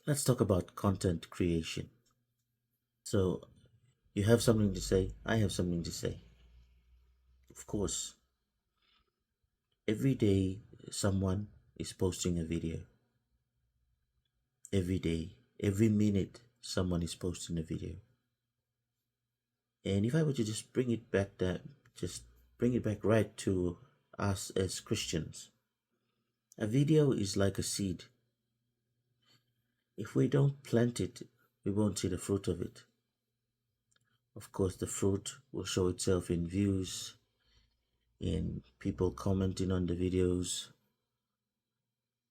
Let's talk about content creation. So, you have something to say, I have something to say. Of course, every day someone is posting a video. Every day, every minute, someone is posting a video. And if I were to just bring it back right to us as Christians, a video is like a seed. If we don't plant it, we won't see the fruit of it. Of course, the fruit will show itself in views, in people commenting on the videos.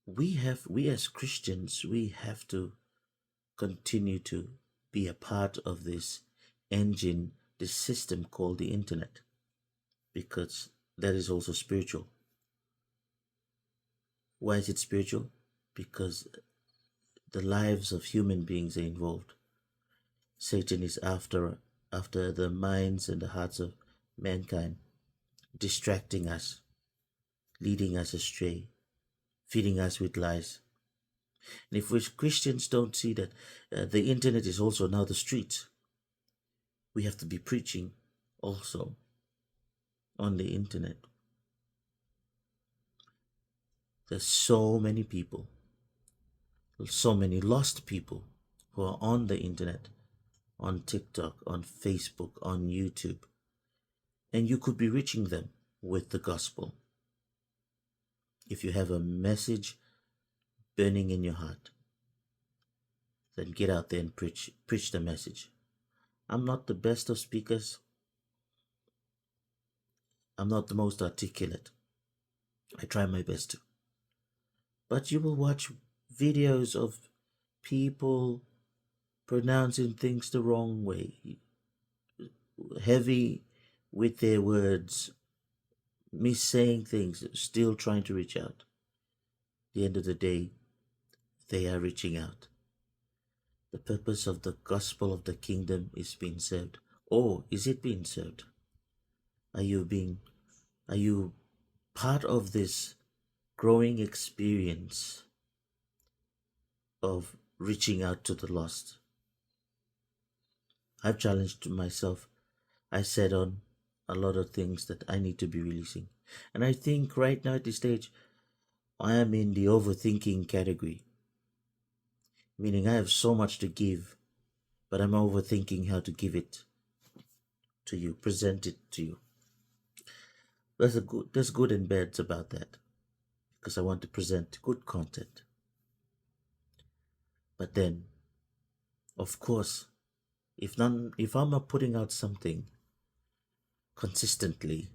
We as Christians, we have to continue to be a part of this engine, this system called the internet, because that is also spiritual. Why is it spiritual? Because the lives of human beings are involved. Satan is after the minds and the hearts of mankind, distracting us, leading us astray, feeding us with lies. And if we Christians don't see that the internet is also now the streets, we have to be preaching also on the internet. There's so many people, so many lost people who are on the internet, on TikTok, on Facebook, on YouTube, and you could be reaching them with the gospel. If you have a message burning in your heart, then get out there and preach the message. I'm not the best of speakers. I'm not the most articulate. I try my best to. But you will watch videos of people pronouncing things the wrong way, heavy with their words, missaying things, still trying to reach out. At the end of the day, they are reaching out. The purpose of the gospel of the kingdom is being served. Or is it being served? Are you part of this growing experience of reaching out to the lost? I've challenged myself. I said on a lot of things that I need to be releasing. And I think right now at this stage, I am in the overthinking category. Meaning I have so much to give, but I'm overthinking how to give it to you, present it to you. There's good and bads about that, because I want to present good content. But then, of course, if I'm not putting out something consistently,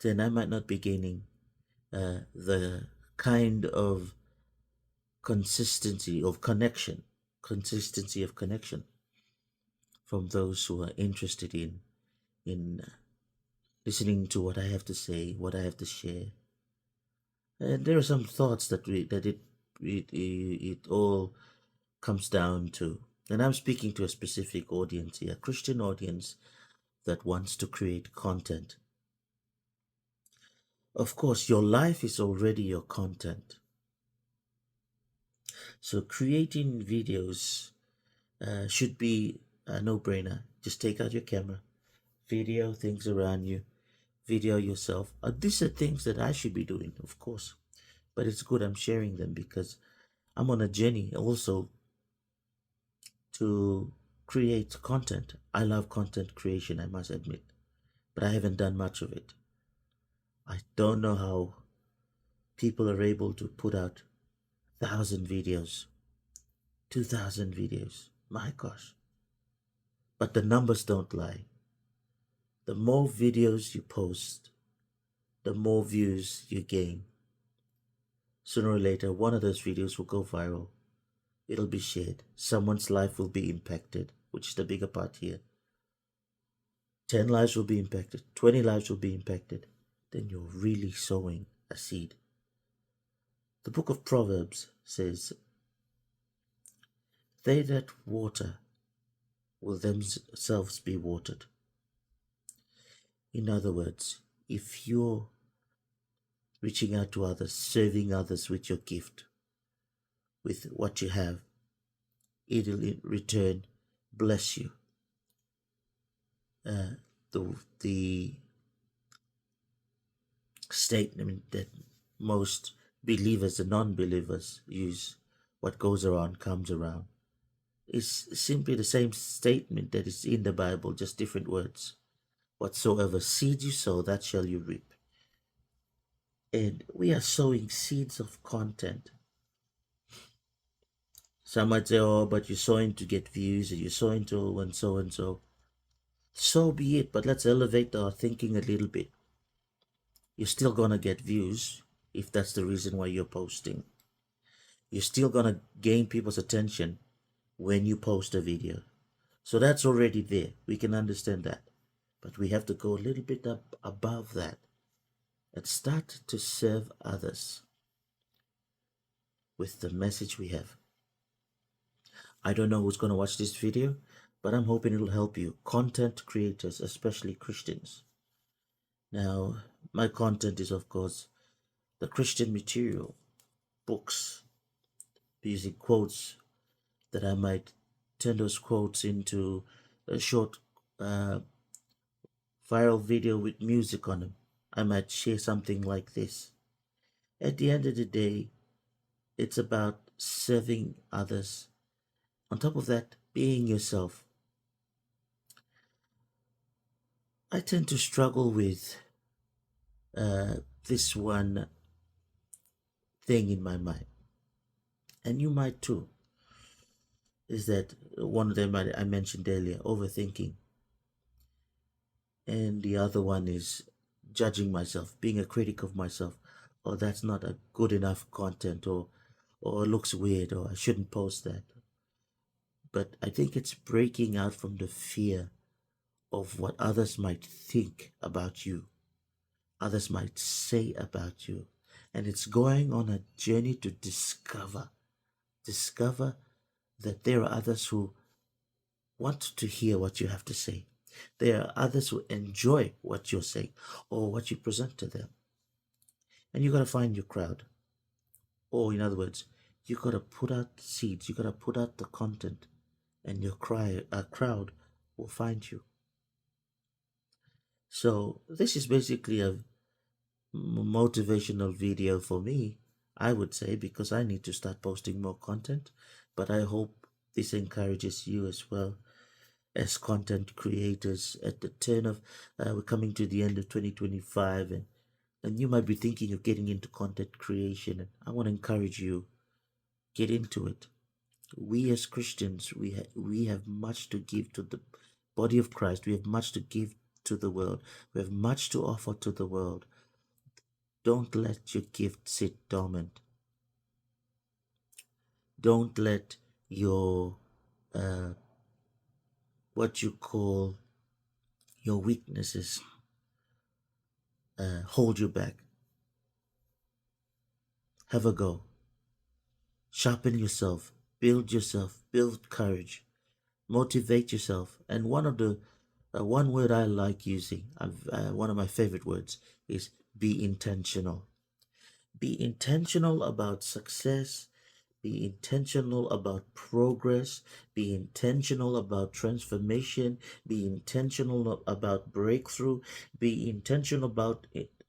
then I might not be gaining the kind of consistency of connection from those who are interested in listening to what I have to say, what I have to share. And there are some thoughts that it all comes down to. And I'm speaking to a specific audience here, a Christian audience that wants to create content. Of course, your life is already your content. So creating videos should be a no-brainer. Just take out your camera, video things around you, video yourself. These are things that I should be doing, of course. But it's good I'm sharing them because I'm on a journey also to create content. I love content creation, I must admit, but I haven't done much of it. I don't know how people are able to put out 1,000 videos, 2,000 videos. My gosh. But the numbers don't lie. The more videos you post, the more views you gain. Sooner or later, one of those videos will go viral. It'll be shared. Someone's life will be impacted, which is the bigger part here. 10 lives will be impacted. 20 lives will be impacted. Then you're really sowing a seed. The book of Proverbs says, "They that water will themselves be watered." In other words, if you're reaching out to others, serving others with your gift, with what you have, it'll in return bless you. The statement that most believers and non-believers use, what goes around comes around, is simply the same statement that is in the Bible, just different words. Whatsoever seed you sow, that shall you reap. And we are sowing seeds of content. Some might say, oh, but you're sowing to get views, and you're sowing to and so and so. So be it, but let's elevate our thinking a little bit. You're still going to get views if that's the reason why you're posting. You're still going to gain people's attention when you post a video. So that's already there. We can understand that. But we have to go a little bit up above that and start to serve others with the message we have. I don't know who's going to watch this video, but I'm hoping it'll help you. Content creators, especially Christians. Now, my content is, of course, the Christian material, books, using quotes that I might turn those quotes into a short viral video with music on them. I might share something like this. At the end of the day, it's about serving others. On top of that, being yourself. I tend to struggle with this one thing in my mind, and you might too, is that one of them I mentioned earlier, overthinking, and the other one is judging myself, being a critic of myself. Oh, that's not a good enough content, or it looks weird, or I shouldn't post that. But I think it's breaking out from the fear of what others might think about you, others might say about you, and it's going on a journey to discover that there are others who want to hear what you have to say. There are others who enjoy what you're saying or what you present to them. And you got to find your crowd. Or in other words, you got to put out seeds, you got to put out the content, and your crowd will find you. So this is basically a motivational video for me, I would say, because I need to start posting more content. But I hope this encourages you as well as content creators at the turn of, we're coming to the end of 2025, and you might be thinking of getting into content creation. And I want to encourage you, get into it. We as Christians, we have much to give to the body of Christ. We have much to give to the world. We have much to offer to the world. Don't let your gift sit dormant. Don't let your what you call your weaknesses hold you back. Have a go. Sharpen yourself. Build yourself. Build courage. Motivate yourself. And one of the one word I like using, one of my favorite words, is be intentional. Be intentional about success. Be intentional about progress. Be intentional about transformation. Be intentional about breakthrough. Be intentional about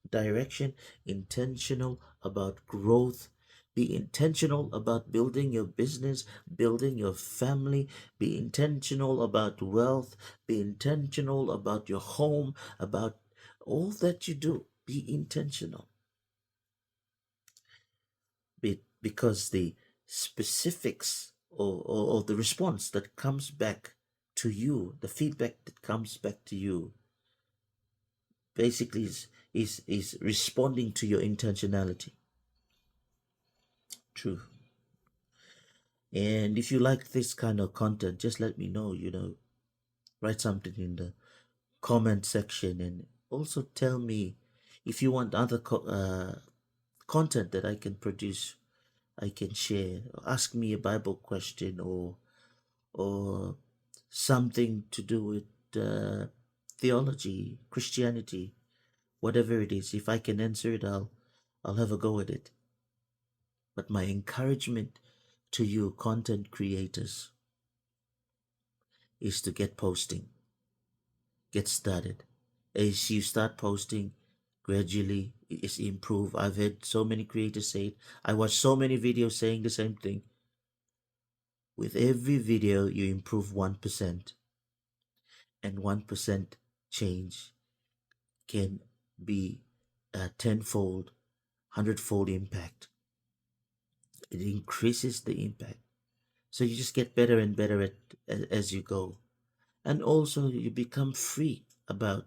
direction. Intentional about growth. Be intentional about building your business, building your family. Be intentional about wealth. Be intentional about your home, about all that you do. Be intentional. Because the specifics or the response that comes back to you, the feedback that comes back to you, basically is responding to your intentionality. True. And if you like this kind of content, just let me know, write something in the comment section, and also tell me if you want other content that I can produce, I can share. Ask me a Bible question or something to do with theology, Christianity, whatever it is. If I can answer it, I'll have a go at it. But my encouragement to you, content creators, is to get posting, get started. As you start posting, gradually it's improved. I've heard so many creators say it. I watch so many videos saying the same thing. With every video, you improve 1%, and 1% change can be a tenfold, 100-fold impact. It increases the impact. So you just get better and better as you go. And also you become free about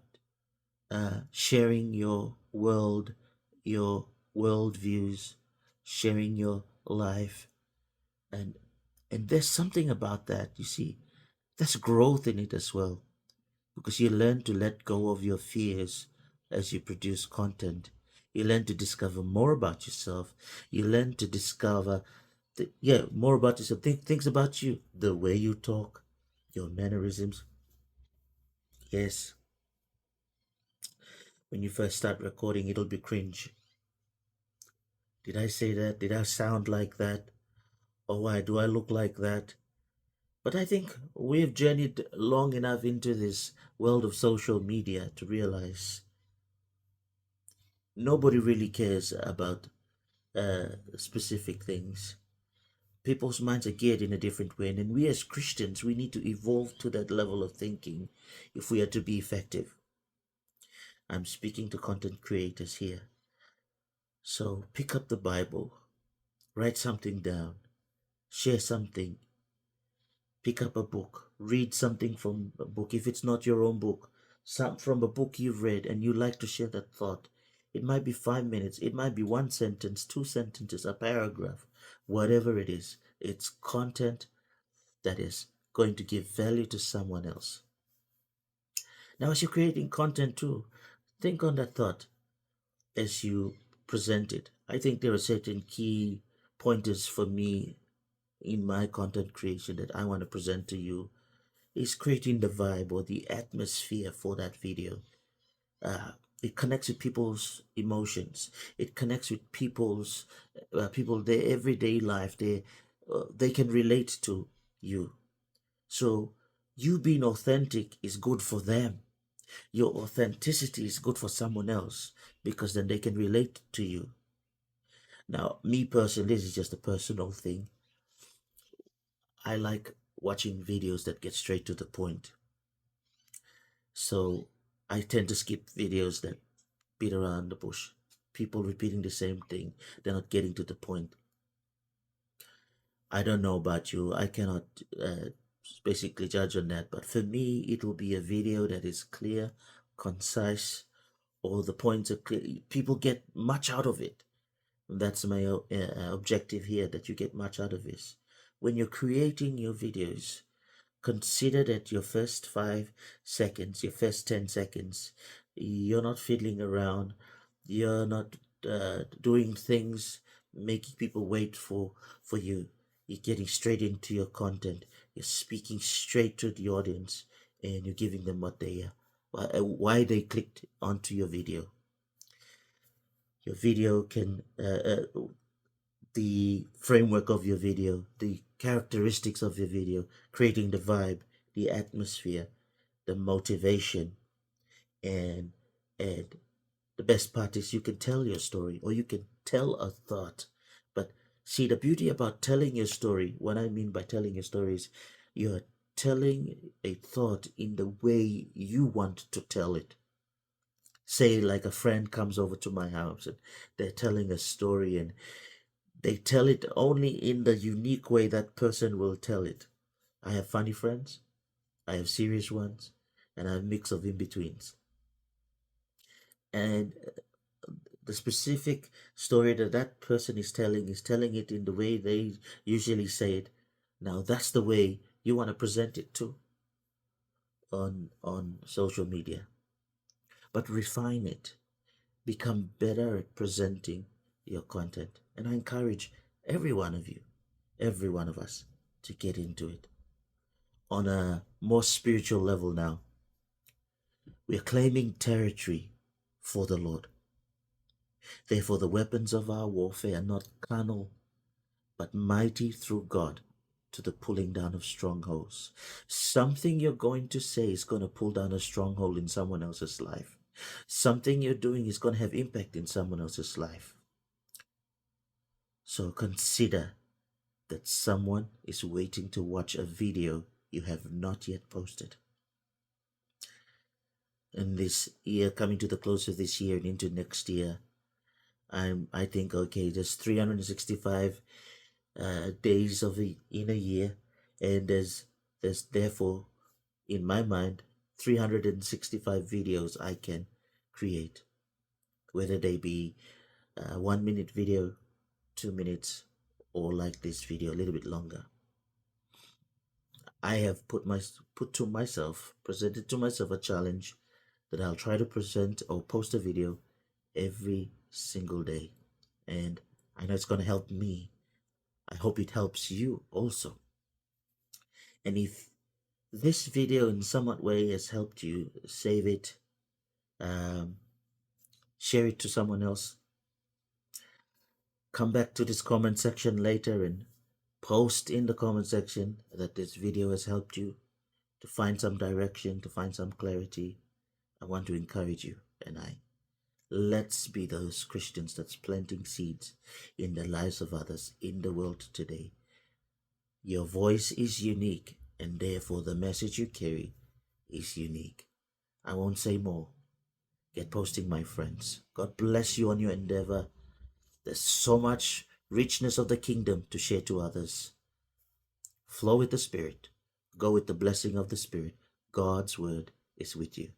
sharing your world, your world views, sharing your life. And there's something about that, you see. There's growth in it as well. Because you learn to let go of your fears as you produce content. You learn to discover more about yourself. You learn to discover more about yourself. Things about you, the way you talk, your mannerisms. Yes, when you first start recording, it'll be cringe. Did I say that? Did I sound like that? Or why do I look like that? But I think we've journeyed long enough into this world of social media to realize nobody really cares about specific things. People's minds are geared in a different way, and we as Christians, we need to evolve to that level of thinking if we are to be effective. I'm speaking to content creators here. So pick up the Bible, write something down, share something, pick up a book, read something from a book. If it's not your own book, some from a book you've read and you like to share that thought. It might be 5 minutes, it might be 1 sentence, 2 sentences, a paragraph, whatever it is. It's content that is going to give value to someone else. Now, as you're creating content too, think on that thought as you present it. I think there are certain key pointers for me in my content creation that I want to present to you. Is creating the vibe or the atmosphere for that video. It connects with people's emotions. It connects with people's their everyday life. They can relate to you. So you being authentic is good for them. Your authenticity is good for someone else because then they can relate to you. Now, me personally, this is just a personal thing. I like watching videos that get straight to the point. So I tend to skip videos that beat around the bush. People repeating the same thing. They're not getting to the point. I don't know about you. I cannot basically judge on that. But for me, it will be a video that is clear, concise, or the points are clear. People get much out of it. That's my objective here, that you get much out of this. When you're creating your videos, consider that your first 5 seconds, your first 10 seconds, you're not fiddling around. You're not doing things, making people wait for you. You're getting straight into your content. You're speaking straight to the audience, and you're giving them what they why they clicked onto your video. Your video can the framework of your video, the characteristics of your video, creating the vibe, the atmosphere, the motivation, and the best part is you can tell your story, or you can tell a thought. But see, the beauty about telling your story, what I mean by telling your story is you're telling a thought in the way you want to tell it. Say like a friend comes over to my house and they're telling a story, and they tell it only in the unique way that person will tell it. I have funny friends, I have serious ones, and I have a mix of in-betweens. And the specific story that that person is telling it in the way they usually say it. Now that's the way you want to present it too on social media. But refine it. Become better at presenting your content. And I encourage every one of you, every one of us, to get into it. On a more spiritual level now, we are claiming territory for the Lord. Therefore, the weapons of our warfare are not carnal, but mighty through God to the pulling down of strongholds. Something you're going to say is going to pull down a stronghold in someone else's life. Something you're doing is going to have impact in someone else's life. So consider that someone is waiting to watch a video you have not yet posted. In this year, coming to the close of this year and into next year, I think, okay, there's 365 days in a year, and there's therefore, in my mind, 365 videos I can create, whether they be 1 minute video, 2 minutes, or like this video a little bit longer. I have presented to myself a challenge that I'll try to present or post a video every single day, and I know it's going to help me. I hope it helps you also. And if this video in somewhat way has helped you, save it, share it to someone else. Come back to this comment section later and post in the comment section that this video has helped you to find some direction, to find some clarity. I want to encourage you, and let's be those Christians that's planting seeds in the lives of others in the world today. Your voice is unique, and therefore the message you carry is unique. I won't say more. Get posting, my friends. God bless you on your endeavor. There's so much richness of the kingdom to share to others. Flow with the Spirit. Go with the blessing of the Spirit. God's word is with you.